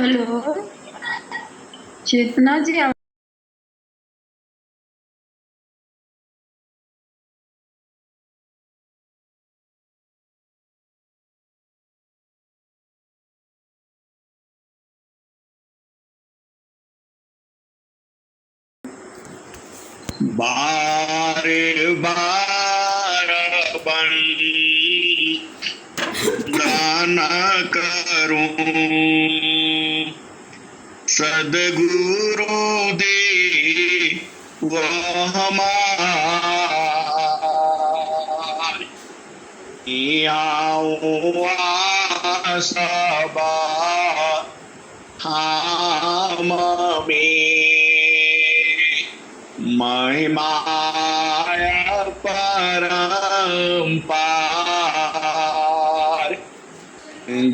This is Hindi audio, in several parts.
हेलो। चेतना जी बार बार दाना करूं सदगुरु दे वह हमार सबा हम में माया परंपार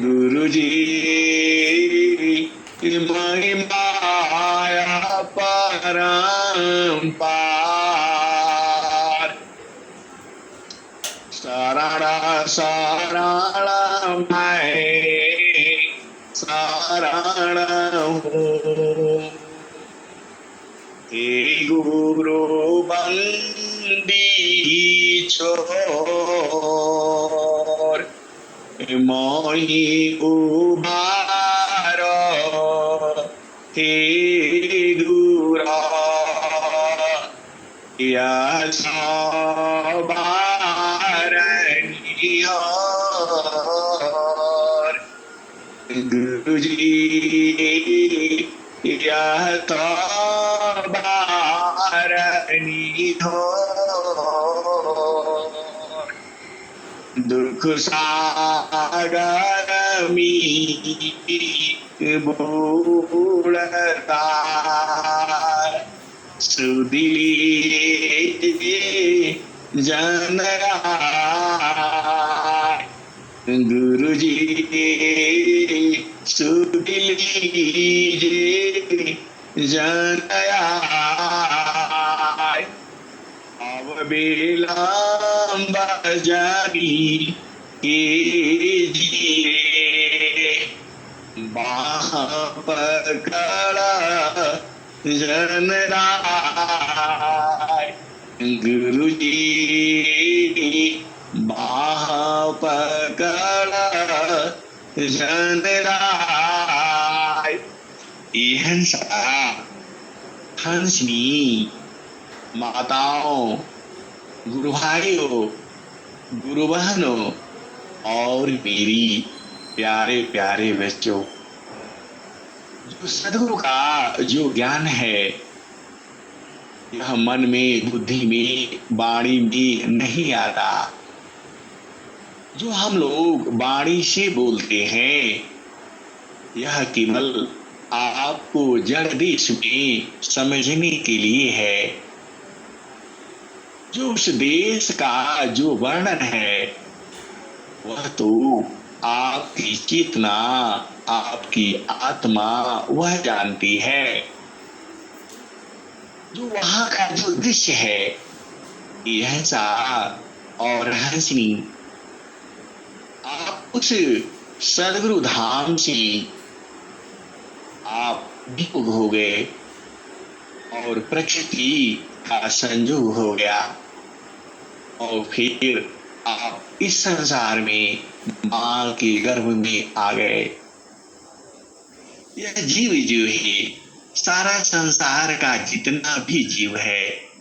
गुरु जी माया परंपार शरण शरण मैं शरण हूँ हे गुरु बंदी छोर मोहि उबारो हे गुरा यशो बारनियो गुरु जी यह तो बारनी हो दुख सागर मी बूढ़ता सुदिली जनरा गुरु जी सुदिली जनया अब विलंब जागी के जिए बाह पकड़ा जनराय गुरु जी बाह पकड़ा जनराय हंसा हंसनी माताओं गुरु भाइयों गुरु बहनों और मेरी प्यारे प्यारे बच्चों जो सदगुरु का जो ज्ञान है यह मन में बुद्धि में वाणी में नहीं आता। जो हम लोग वाणी से बोलते हैं यह केवल आपको जड़ देश में समझने के लिए है। जो उस देश का जो वर्णन है वह तो आपकी चेतना आपकी आत्मा वह जानती है। जो वहां का जो दृश्य है यह सा और हंसनी आप उस सदगुरु धाम से आप विमुख हो गए और प्रकृति का संयोग हो गया और फिर आप इस संसार में मां के गर्भ में आ गए। यह जीव जो है सारा संसार का जितना भी जीव है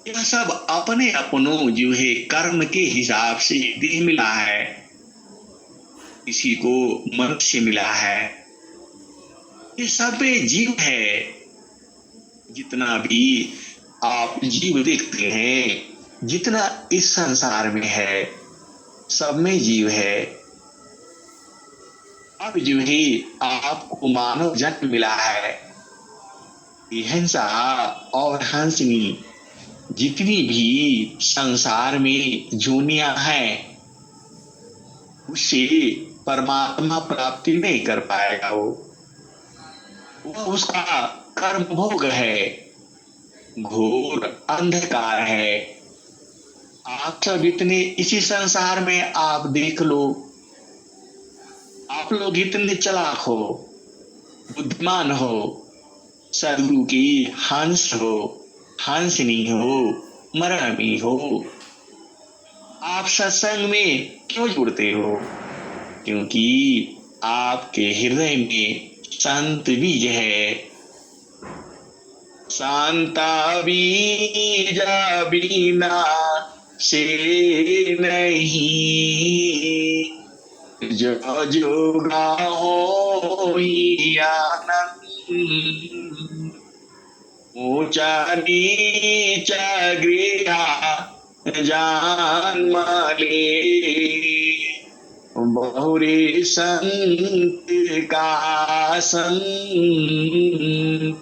यह सब अपने अपनों जो है कर्म के हिसाब से देह मिला है। किसी को मनुष्य मिला है। ये सब जीव है। जितना भी आप जीव देखते हैं जितना इस संसार में है सब में जीव है। अब जो है आपको मानव जन्म मिला है। हंसा और हंसनी जितनी भी संसार में जोनियां हैं उससे परमात्मा प्राप्ति नहीं कर पाएगा। वो उसका कर्म भोग है। घोर अंधकार है। आप सब इतने इसी संसार में आप देख लो आप लोग इतने चालाक हो, बुद्धिमान हो, सदगुरु की हंस हो, हंसनी हो, मरमी हो, आप सत्संग में क्यों जुड़ते हो? क्योंकि आपके हृदय में संत बीज है। शांता बीजा बिना से नहीं, जो जोगा हो ही आनंद। ऊंचा नीचा गृहा जान माले, बहुरे संत का संग।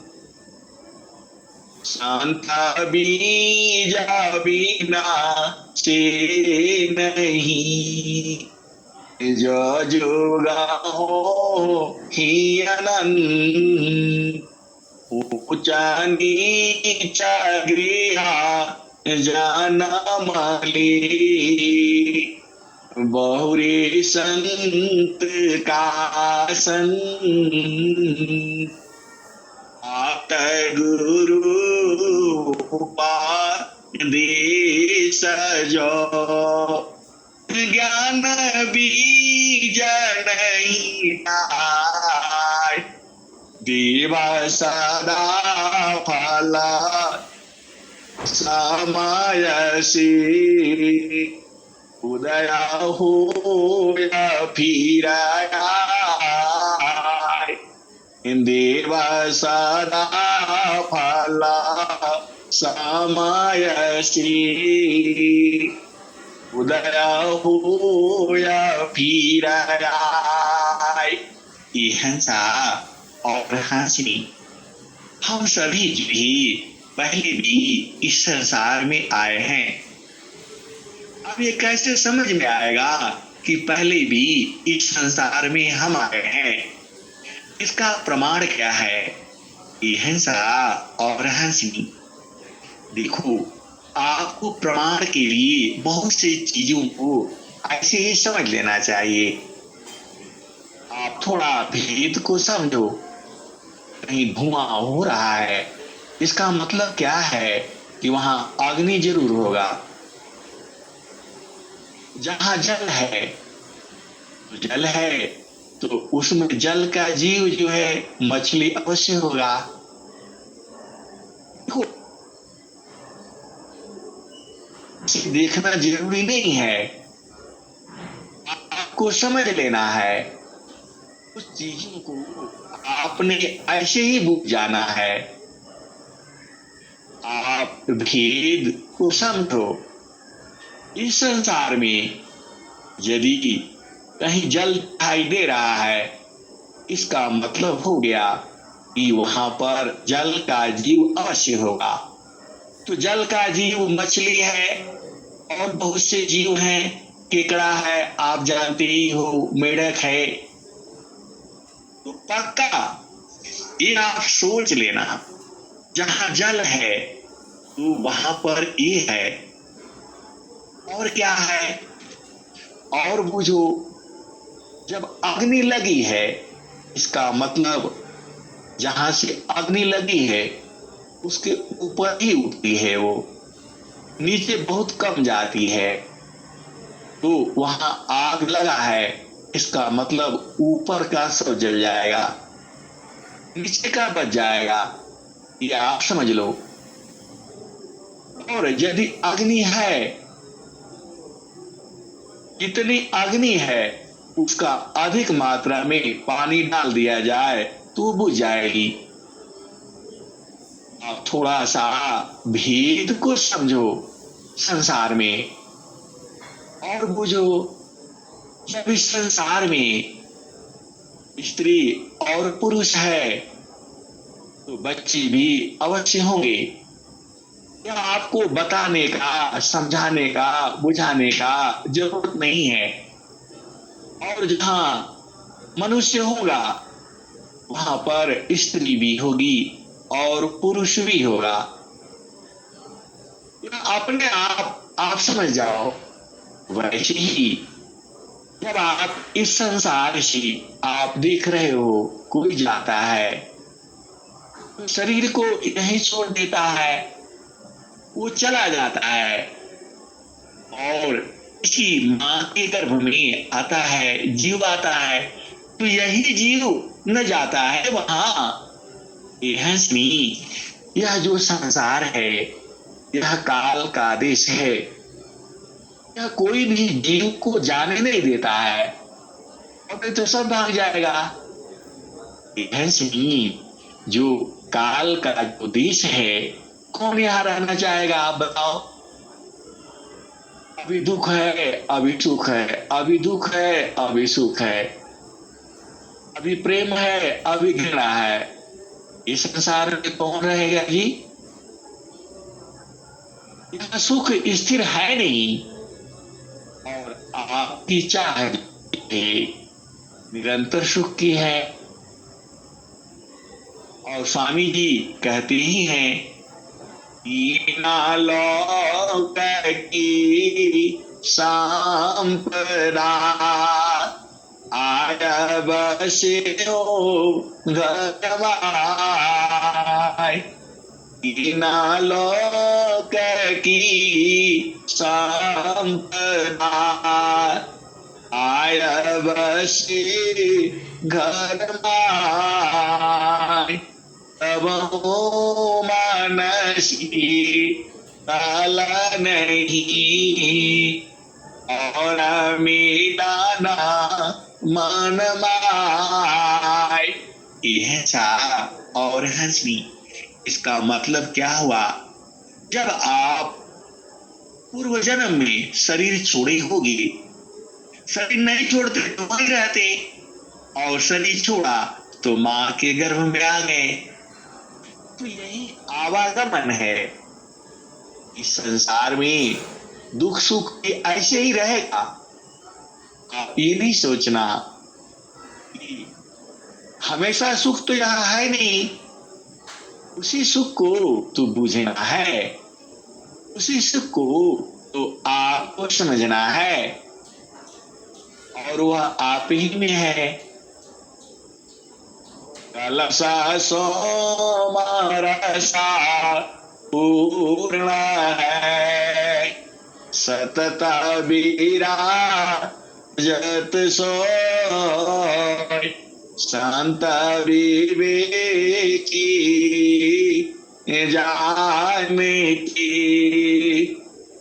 शांता बीजा बिना से नहीं, जो जोगा हो ही अनंत। ऊंचा नीचा गृहा जाना माले, बहुरे संत का संग। आत गुरु उपदेश जो, ज्ञान बीज नहीं आए। देवा सदा फल समायसी, उदय हो या फिर आए। देवा सदा फल समायसी, उदय हो या फिर आए। ये हंसा और हंसनी, हम सभी भी पहले भी इस संसार में आए हैं। अब ये कैसे समझ में आएगा कि पहले भी इस संसार में हम आए हैं? इसका प्रमाण क्या है? ये हंसा और हंसनी, देखो, आपको प्रमाण के लिए बहुत सी चीजों को ऐसे ही समझ लेना चाहिए। आप थोड़ा भेद को समझो। कहीं धुआं हो रहा है, इसका मतलब क्या है कि वहां अग्नि जरूर होगा। जहां जल है तो जल है, तो उसमें जल का जीव जो है मछली अवश्य होगा। देखना जरूरी नहीं है, आपको समझ लेना है। उस चीजों को आपने ऐसे ही भूल जाना है। आप भेद को समझो। इस संसार में यदि कहीं जल दिखाई दे रहा है, इसका मतलब हो गया कि वहां पर जल का जीव अवश्य होगा। तो जल का जीव मछली है और बहुत से जीव हैं, केकड़ा है, आप जानते ही हो, मेढक है। तो पक्का ये आप सोच लेना, जहां जल है तो वहां पर ये है। और क्या है? और बुझो, जब अग्नि लगी है, इसका मतलब जहां से अग्नि लगी है उसके ऊपर ही उठती है, वो नीचे बहुत कम जाती है। तो वहां आग लगा है, इसका मतलब ऊपर का सब जल जाएगा, नीचे का बच जाएगा। ये आप समझ लो। और यदि अग्नि है, जितनी अग्नि है उसका अधिक मात्रा में पानी डाल दिया जाए तो बुझ जाएगी। आप थोड़ा सा भेद को समझो संसार में और बुझो। जब इस संसार में स्त्री और पुरुष है तो बच्चे भी अवश्य होंगे। यह आपको बताने का, समझाने का, बुझाने का जरूरत नहीं है। और जहां मनुष्य होगा वहां पर स्त्री भी होगी और पुरुष भी होगा। अपने आप समझ जाओ। वैसे ही जब आप इस संसार से आप देख रहे हो कोई जाता है तो शरीर को यहीं छोड़ देता है, वो चला जाता है और इसी माँ के गर्भ में आता है, जीव आता है, तो यही जीव न जाता है वहां। यह स्मी, यह जो संसार है, यह काल का आदेश है, यह कोई भी जीव को जाने नहीं देता है और तो सब भाग जाएगा। यह स्मी, जो काल का जो देश है, कौन यहां रहना चाहेगा आप बताओ। अभी दुख है अभी सुख है, अभी दुख है अभी सुख है, अभी प्रेम है अभी घृणा है, इस संसार में कौन रहेगा जी। यह सुख स्थिर है नहीं और आपकी चाह निरंतर सुख की है। और स्वामी जी कहते ही हैं, लोक की संपदा आय बस्यो घरवाय। लोक की संपदा आय बस्यो घरवाय। तब हो मनसी तल नहीं और मिलाना मन माय। यह सा और हंसनी, इसका मतलब क्या हुआ। जब आप पूर्व जन्म में शरीर छोड़े होगे, शरीर नहीं छोड़ते तो वहीं रहते, और शरीर छोड़ा तो माँ के गर्भ में आ गए। तो यही आवागमन है। इस संसार में दुख सुख भी ऐसे ही रहेगा। आप ये नहीं सोचना कि हमेशा सुख तो यहाँ है नहीं, उसी सुख को तो बूझना है, उसी सुख को तो आपको समझना है, और वह आप ही में है। कलसा सोमरसा पूर्ण है, सतत बीरा जत सोय। शांत विवेकी जानती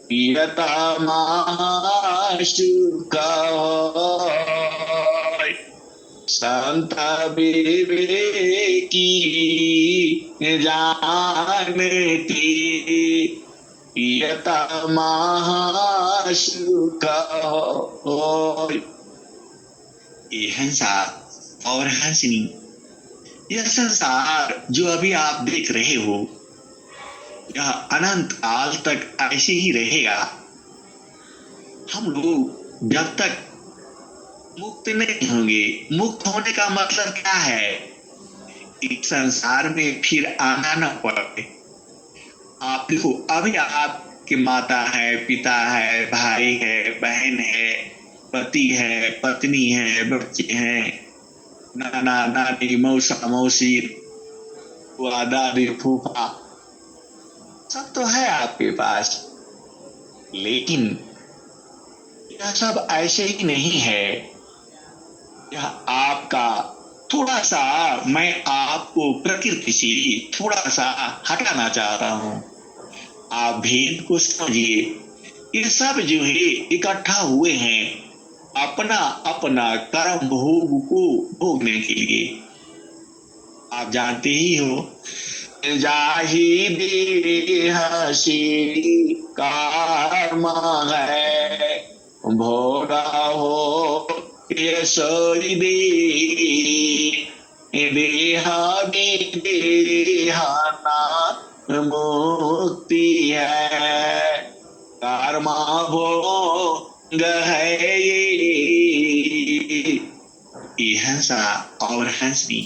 पियता सुख होय। संत विवेकी जानती पियता सुख होय। ये हंसा और हंसनी, यह संसार जो अभी आप देख रहे हो, यह अनंत काल तक ऐसे ही रहेगा। हम लोग जब तक मुक्त नहीं होंगे, मुक्त होने का मतलब क्या है, इस संसार में फिर आना न पड़े। आप देखो, अभी आपके माता है, पिता है, भाई है, बहन है, पति है, पत्नी है, बच्चे हैं, नाना नानी, मौसा मौसी, बुआ दादी, फूफा, सब तो है आपके पास। लेकिन यह सब ऐसे ही नहीं है। यह आपका थोड़ा सा, मैं आपको प्रकृति से थोड़ा सा हटाना चाहता हूं। आप भेद को समझिए। ये सब जो है इकट्ठा हुए हैं अपना अपना कर्म भोग को भोगने के लिए। आप जानते ही हो, जाहि देह से कर्म है, भोगा हो यशोरी देहा में देहाना मुक्ति है। कर्मा भोग है ये हंसा और हंसनी,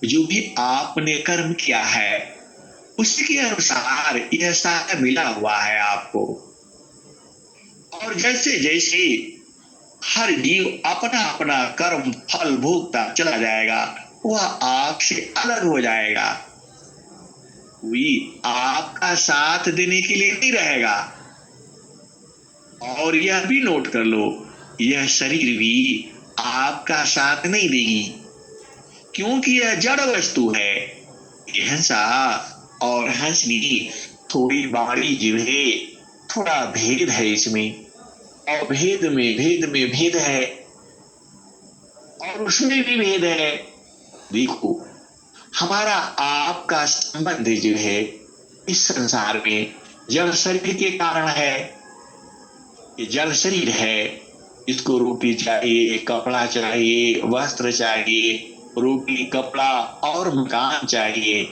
जो भी आपने कर्म किया है उसके अनुसार यह सारा मिला हुआ है आपको। और जैसे जैसे हर जीव अपना अपना कर्म फल भोगता चला जाएगा, वह आपसे अलग हो जाएगा, कोई आपका साथ देने के लिए नहीं रहेगा। और यह भी नोट कर लो, यह शरीर भी आपका साथ नहीं देगी, क्योंकि यह जड़ वस्तु है। हंसा और हंसनी थोड़ी बारी जिन्हे थोड़ा भेद है इसमें, और भेद में भेद है, और उसमें भी भेद है। देखो, हमारा आपका संबंध जो है इस संसार में जड़ शरीर के कारण है। ये जड़ शरीर है, इसको रोटी चाहिए, कपड़ा चाहिए, वस्त्र चाहिए, रोटी कपड़ा और मकान चाहिए,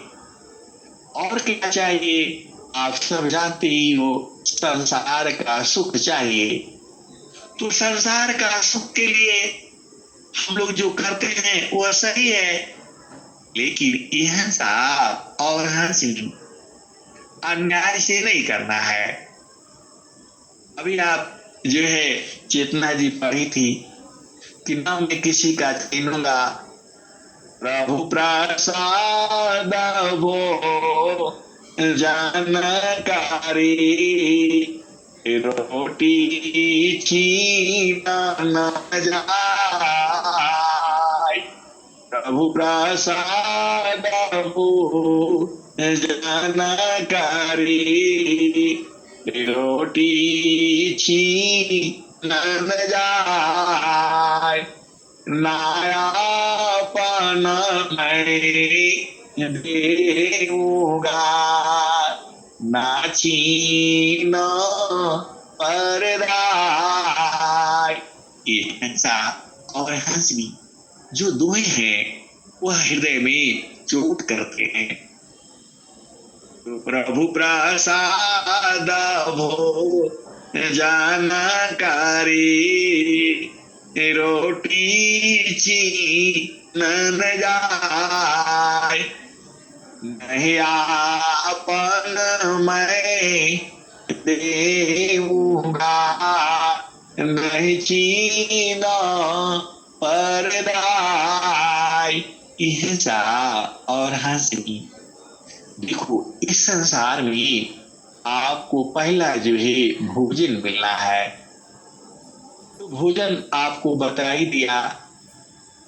और क्या चाहिए आप सब जानते ही हो, संसार का सुख चाहिए। तो संसार का सुख के लिए हम लोग जो करते हैं वह सही है, लेकिन यह साफ और हंसी अन्याय से नहीं करना है। अभी आप जो है चेतना जी पढ़ी थी कि न मैं किसी का छीनूंगा, प्रभु प्रसाद भो जानकारी, रोटी छीना न जाए, प्रभु प्रसाद भो जानकारी, रोटी छीना न जाए, नायापन मैं देऊंगा, नाचीन परदाय। ये हंसा और हंसनी जो दोहे हैं वह हृदय में चोट करते हैं। तो प्रभु प्रसाद भो जानकारी, रोटी छीन न जाए, नहीं आपन मैं देऊंगा, नहीं छीन परदाय। हंसा और हंसनी, देखो इस संसार में आपको पहला जो है भोजन मिलना है। तो भोजन आपको बता ही दिया,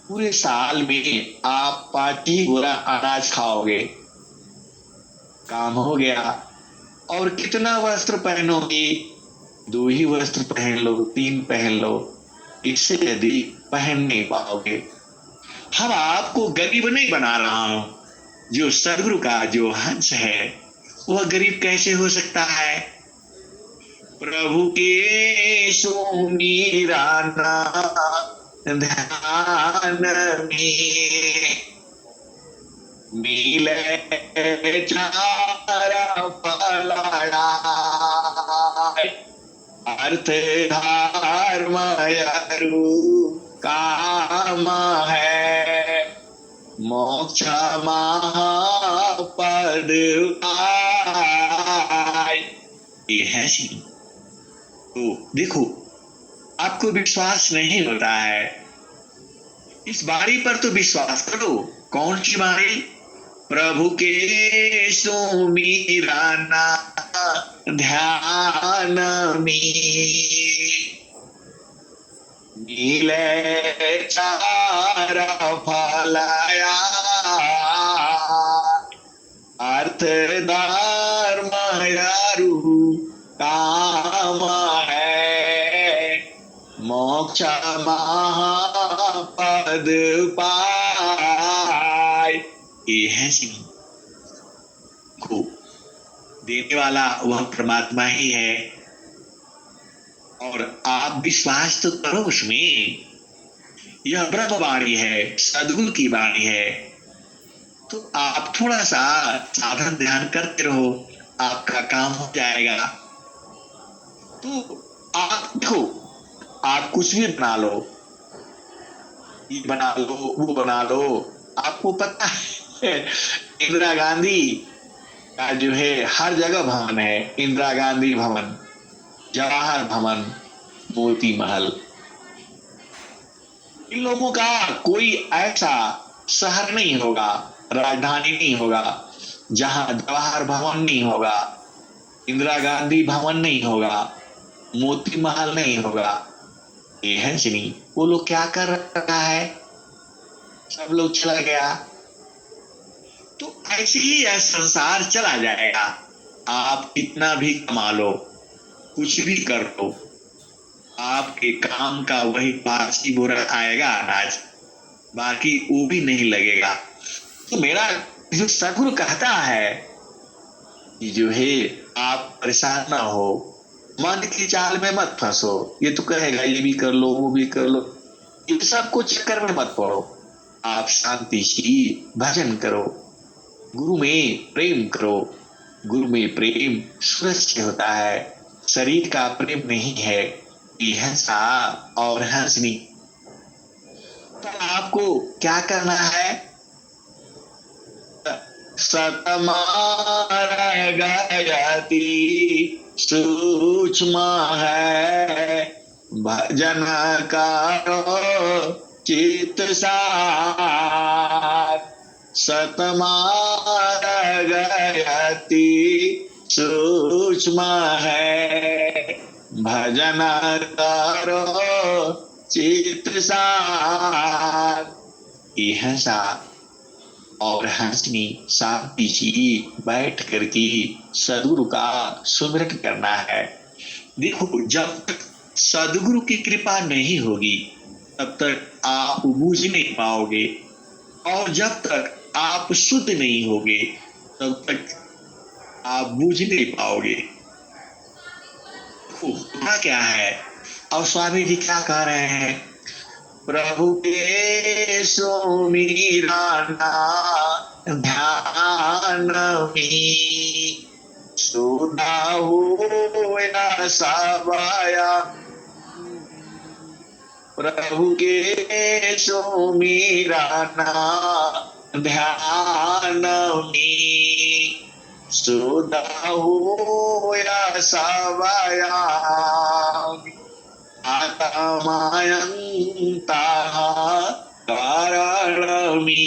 पूरे साल में आप 5 ही गोला अनाज खाओगे, काम हो गया। और कितना वस्त्र पहनोगे? 2 ही वस्त्र पहन लो, 3 पहन लो, इससे अधिक पहन नहीं पाओगे। हम आपको गरीब नहीं बना रहा हूं, जो सदगुरु का जो हंस है वह गरीब कैसे हो सकता है? प्रभु के सो मेरा ध्यान में मिले चारा फलाया, अर्थ धर्म अरु काम है, मोक्ष महापद पाय। ये है सी। तो देखो, आपको विश्वास नहीं होता है, इस बाणी पर तो विश्वास करो। कौन सी बाणी? प्रभु के सुमीरा ध्यान में मिले चार फलाया, अर्थ धर्म अरु काम है, मोक्ष महापद पाय। ये है सिंह को देने वाला वह परमात्मा ही है, और आप विश्वास तो करो उसमें। यह ब्रह्म वाणी है, सद्गुरु की वाणी है। तो आप थोड़ा सा साधन ध्यान करते रहो, आपका काम हो जाएगा। तो आप देखो, आप कुछ भी बना लो, ये बना लो, वो बना लो। आपको पता है इंदिरा गांधी का जो है हर जगह भवन है, इंदिरा गांधी भवन, जवाहर भवन, मोती महल। इन लोगों का कोई ऐसा शहर नहीं होगा, राजधानी नहीं होगा, जहां जवाहर भवन नहीं होगा, इंदिरा गांधी भवन नहीं होगा, मोती महल नहीं होगा। ये है नहीं, वो लोग क्या कर रहा है, सब लोग चला गया। तो ऐसे ही यह संसार चला जाएगा। आप कितना भी कमा लो, कुछ भी कर लो, आपके काम का वही बासी बुरा आएगा अनाज, बाकी वो भी नहीं लगेगा। तो मेरा जो सदगुरु कहता है कि जो है आप परेशान ना हो, मन की चाल में मत फंसो। ये तो कहेगा ये भी कर लो वो भी कर लो, इन सबको चक्कर में मत पड़ो। आप शांति से भजन करो, गुरु में प्रेम करो। गुरु में प्रेम सूरज से होता है, शरीर का प्रेम नहीं है। ये हंसा और हंसनी। तो आपको क्या करना है, सतमार गयति सूक्ष्म है, भजन करो चित सार। सतमार गयति सूक्ष्म है, भजन करो चित सार। ये हंसा और हंसनी शांति से बैठ करके सदगुरु का सुमिरन करना है। देखो, जब तक सदगुरु की कृपा नहीं होगी तब तक आप बूझ नहीं पाओगे, और जब तक आप शुद्ध नहीं होगे तब तक आप बूझ नहीं पाओगे। होता क्या है, और स्वामी जी क्या कह रहे हैं, प्रभु के सुमिराना ध्यान में, सुना हुआ सवाया। प्रभु के सुमिराना ध्यान में, सुना हुआ सवाया। आत्मायंता कारणमी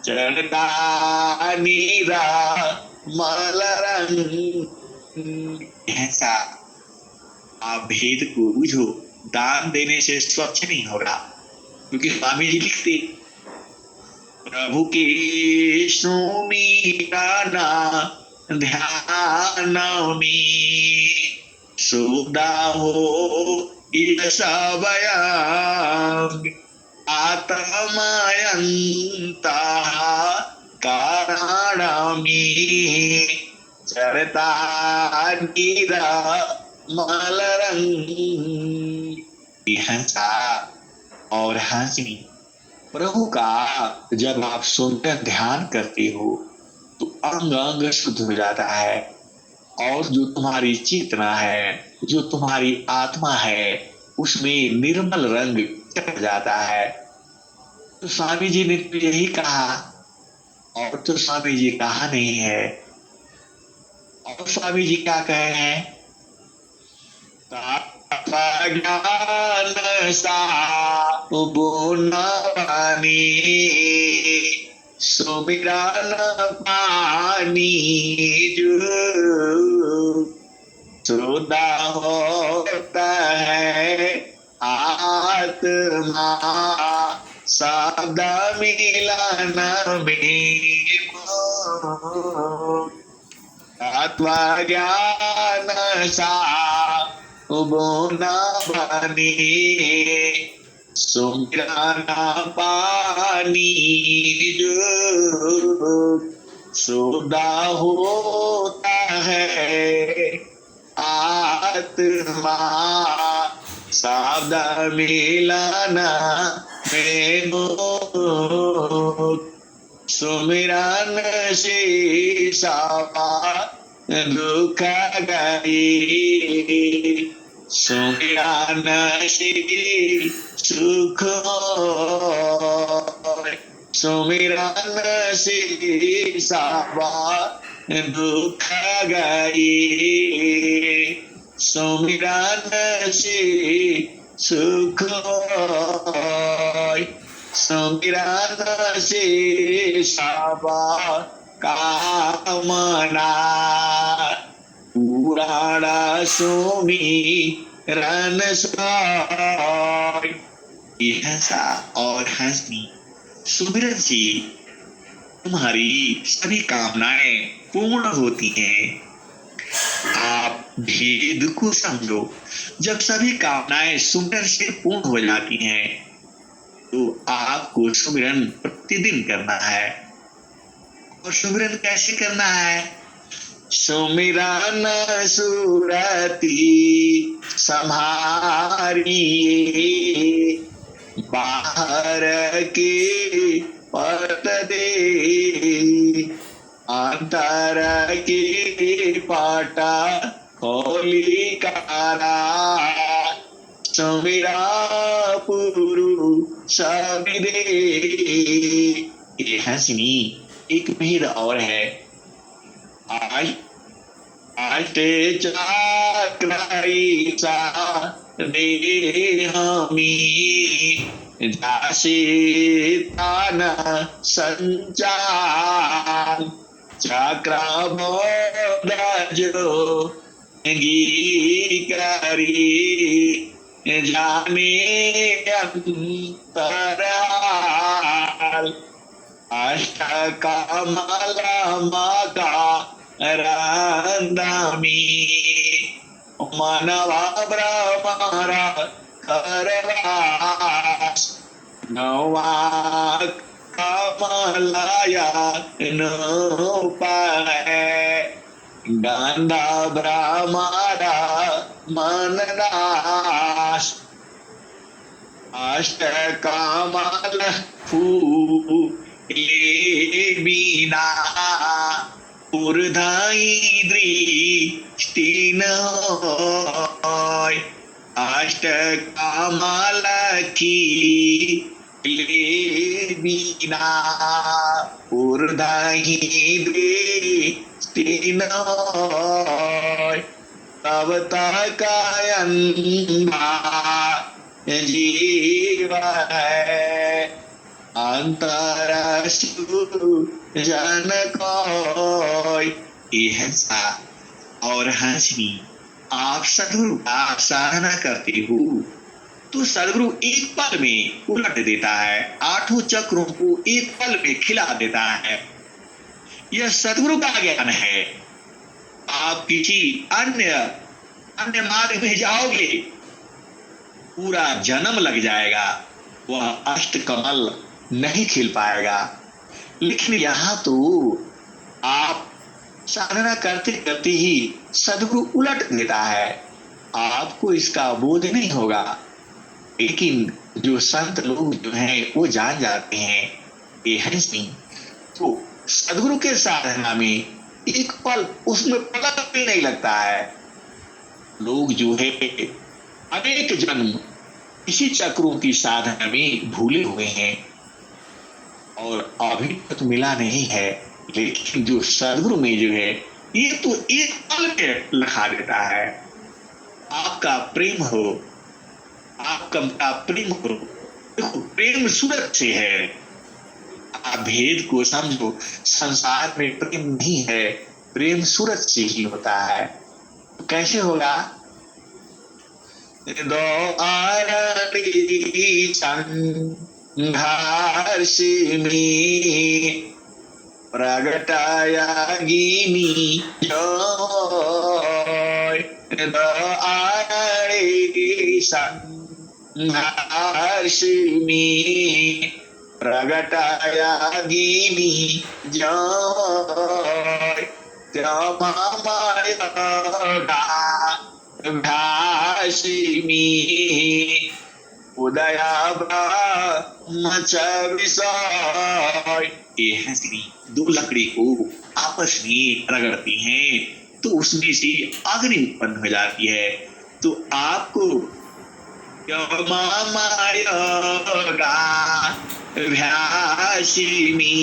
चढ़ता नीरा मलरंग। ऐसा आप भेद को बुझो। दान देने से स्वच्छ नहीं होगा, क्योंकि स्वामी जी लिखते, प्रभु के सुमिराना ध्यान में, सुधा हो सवयंग। आत्मयंता कारणमी चरता नीरा मलरंग। हंसा और हंसनी। प्रभु का जब आप सुनकर ध्यान करते हो तो अंग अंग शुद्ध हो जाता है, और जो तुम्हारी चेतना है, जो तुम्हारी आत्मा है, उसमें निर्मल रंग चढ़ जाता है। तो स्वामी जी ने तो यही कहा, और तो स्वामी जी कहा नहीं है। और स्वामी जी क्या कह रहे हैं, ज्ञान सा बुनानी, सुमिरन पानी जो सुधा होता है आत्मा, शब्द मिलन में आत्मा ज्ञान सा बोना बनी, सुमिरना पानी जो सुधा होता है आत्मा, शब्द मिलन में सुमिरन से सावा दुख गई, सुमिरन से सुख, सुमिरन से सावा दुख गई, सुमिरन से सुख होय। सुमिरन से सब कामना, पुराण सुमिरन सोय। ये हंसा और हंसनी सुमिरन से तुम्हारी सभी कामनाएं पूर्ण होती हैं। आप भेद को समझो। जब सभी कामनाएं सुमिरन से पूर्ण हो जाती हैं तो आपको सुमिरन प्रतिदिन करना है। और सुमिरन कैसे करना है? सुमिरन सुरती सम्हारिए, बाहर के पट दे, अंतर के पाटा खोली कारा। सुमिरा पुरुष विदे। ये हंसनी एक भेद और है। आज आष्टे चक्राई सा दे हमी, जासे तान संचार। चक्र बोधजो करी, जाने अंतराल। अष्ट कमल मका रंदमी, मनवा ब्रह्मर करवास। नवा कमलया नोपाय, गंधा ब्रह्मर मननाश। अष्ट कमल फूले बीना, ऊर्ध्वई दृष्टि न होय। अष्ट कमल की ले बीना, ऊर्ध्वई दृष्टि न होय। तब तक अंधा जीव है, अंतर जन कोय। ये हंसा और हंसनी आप सदगुरु का साधना करते हो तो सदगुरु एक पल में उलट देता है, आठों चक्रों को एक पल में खिला देता है। यह सदगुरु का ज्ञान है। आप किसी अन्य मार्ग में जाओगे, पूरा जन्म लग जाएगा, वह अष्ट कमल नहीं खिल पाएगा। लेकिन यहाँ तो आप साधना करते करते ही सदगुरु उलट देता है, आपको इसका बोध नहीं होगा। लेकिन जो संत लोग जो हैं वो जान जाते हैं ये है नहीं। तो सदगुरु के साधना में एक पल उसमें पलक भी नहीं लगता है। लोग जो है अनेक जन्म इसी चक्रों की साधना में भूले हुए हैं और अभी तक मिला नहीं है। लेकिन जो सदगुरु में जो है ये तो एक पल में लखा देता है। आपका प्रेम हो, आपका प्रेम हो। देखो प्रेम सूरत से है, आप भेद को समझो। संसार में प्रेम नहीं है, प्रेम सूरत से ही होता है। तो कैसे होगा? दो आरती संघर्ष में प्रगटायागिनी जोय। दो आरती संघर्ष में प्रगटायागिनी जोय। भाषिमी उदया ब्रह्मचर्य। ये हंसनी दो लकड़ी को आपस में रगड़ती हैं तो उसमें से अग्नि उत्पन्न हो जाती है। तो आपको भाषिमी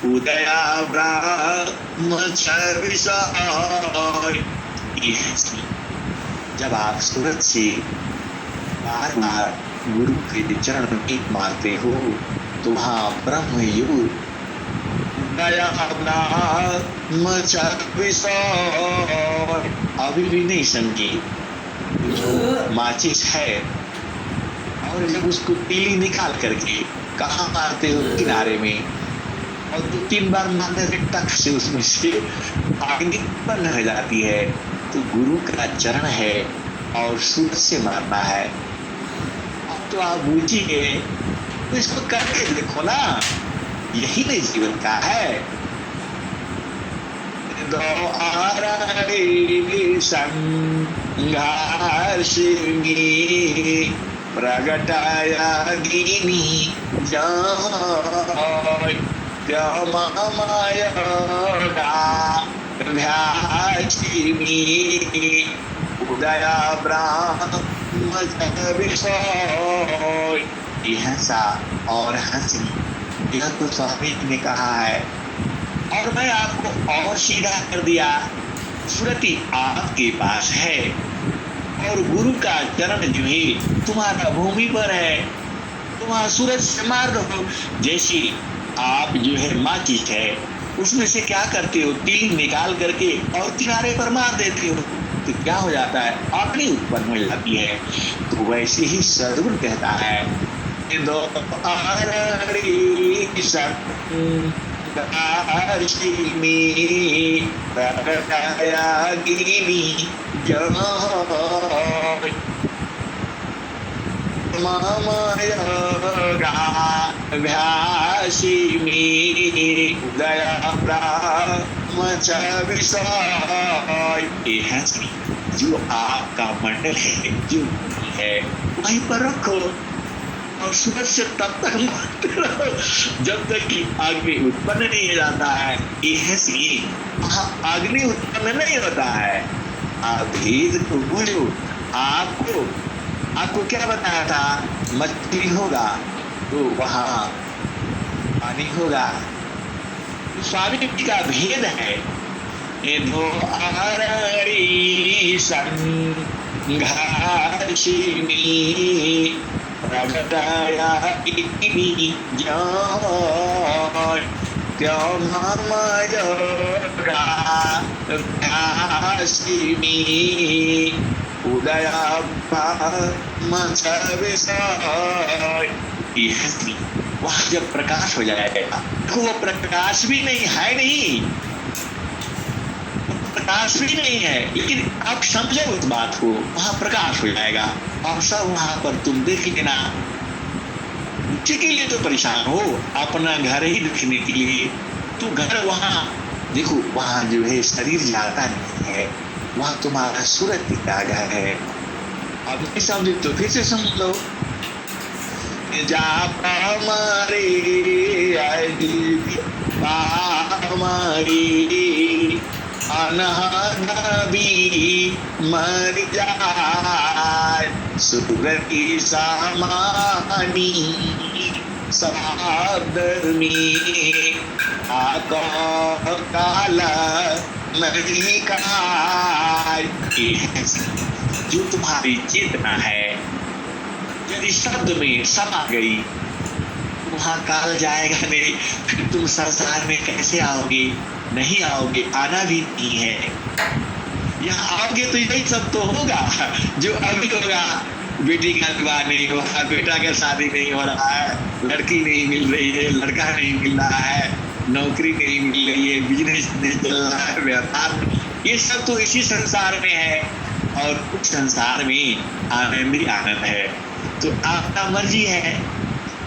उदया ब्रह्मचर्य। जब आप सूरत से बार बार गुरु के चरण में मारते हो तो वहाँ ब्रह्म योग नया अभी भी नहीं समझी। जो माचिस है और जब उसको तीली निकाल करके कहाँ मारते हो? किनारे में, और 2-3 बार मारने से टक से उसमें से आग उत्पन्न हो जाती है। तो गुरु का चरण है और सूरज से मारना है। अब तो आप बूझिए, तो इसको करके देखो ना, यही नहीं जीवन का है। दो आरे संघर्ष में प्रगटाया गिनी जाय माया उदया ब्रह्म विषय। हंसा और हंसी, यह तो स्वामी जी ने कहा है। और मैं आपको और सीधा कर दिया, सुरति आपके पास है और गुरु का चरण जो है तुम्हारा भूमि पर है, तुम्हारा सूरज से मार दो। जैसे आप जो है माचिस है, उसमें से क्या करते हो? तीली निकाल करके और किनारे पर मार देते हो, तो क्या हो जाता है? अग्नि उत्पन्न हो जाती है। तो वैसे ही सद्गुरु कहता है, दो जो आपका मंडल है, जो है वहीं पर रखो और सूरज से तब तक मारते रहो जब तक कि अग्नि उत्पन्न नहीं हो जाता है। अग्नि उत्पन्न नहीं होता है। आप भेद को बोलो। आपको क्या बताया था? मछली होगा तो वहां पानी होगा। तो स्वामी जी का भेद है। दो आरी संघर्षिनी प्रगटाया गिनी जाय उदया वह जब प्रकाश हो जाएगा, तो वो प्रकाश भी नहीं है, नहीं प्रकाश भी नहीं है, लेकिन आप समझो उस बात को, वहां प्रकाश हो जाएगा और सब वहां पर तुम देख लेना। उसी के लिए तो परेशान हो, अपना घर ही देखने के लिए। तो घर वहां देखो, वहां जो है शरीर जाता नहीं है, वहां तुम्हारा सूरज का घर है। अब नहीं समझे तो फिर से समझ लो। जा हमारी अनहनबी मर जाए सुरती सामानी साधर्मी काला नहीं काय। जो तुम्हारी चेतना है यदि शब्द में समा गई, वहां काल जाएगा नहीं, फिर तुम संसार में कैसे आओगे? नहीं आओगे, आना भी नहीं है। यहाँ आओगे तो यही सब तो होगा जो अभी होगा। बेटी का विवाह नहीं हो रहा, बेटा का शादी नहीं हो रहा है, लड़की नहीं मिल रही है, लड़का नहीं मिल रहा है, नौकरी नहीं मिल रही है, बिजनेस नहीं चल रहा है, व्यापार, ये सब तो इसी संसार में है। और उस संसार में आनंद ही आनंद है। तो आपका मर्जी है,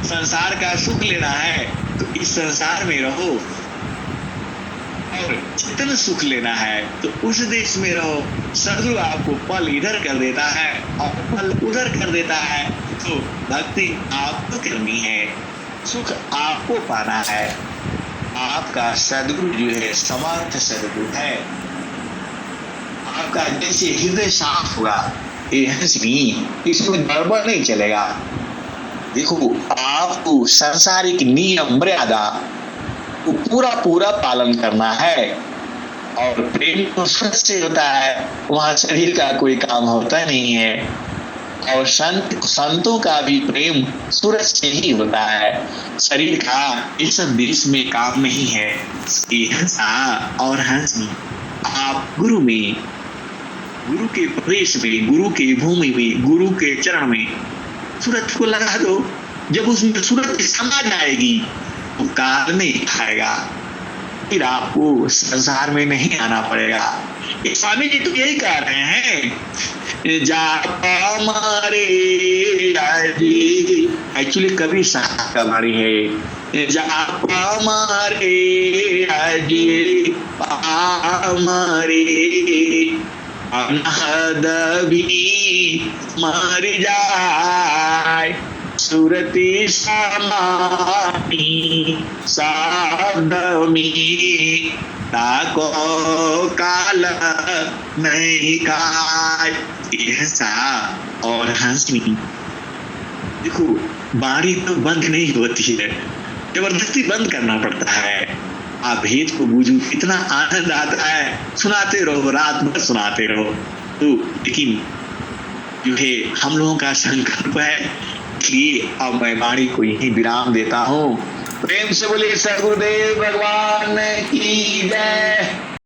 संसार का सुख लेना है तो इस संसार में रहो, और जितना सुख लेना है तो उस देश में रहो। सदगुरु आपको पल इधर कर देता है और पल उधर कर देता है। तो भक्ति आपको करनी है, सुख आपको पाना है। आपका सदगुरु जो है समर्थ सदगुरु है। आपका जैसे हृदय साफ होगा, इसमें गड़बड़ नहीं चलेगा। देखो, आपको सांसारिक नियम मर्यादा को पूरा पालन करना है, और प्रेम तो स्वच्छ से होता है, वहां शरीर का कोई काम होता नहीं है। और संतों का भी प्रेम सूरज से ही होता है। शरीर का इस देश में काम नहीं है। हंसा और हंसी आप गुरु में, गुरु के प्रवेश में, गुरु की भूमि में, गुरु के चरण में सूरज को लगा दो। जब उसमें सूरज समा जाएगी तो काल नहीं खाएगा, फिर आपको संसार में नहीं आना पड़ेगा। स्वामी जी तो यही कह रहे हैं, जापा मारे एक्चुअली कवि साहब का वाणी है, जापा मारे मारे अनहद भी मर जाए, सुरती समानी साधमी ताको काल नहीं काय। ऐसा और हंसी। देखो बाणी तो बंद नहीं होती है, जबरदस्ती बंद करना पड़ता है। आप भेद को बूझो, इतना आनंद आता है, सुनाते रहो, रात भर सुनाते रहो। तो लेकिन जो है हम लोगों का संकल्प है, इसलिए अब मैं वाणी को यही विराम देता हूँ। प्रेम से बोले सदगुरुदेव भगवान की जय।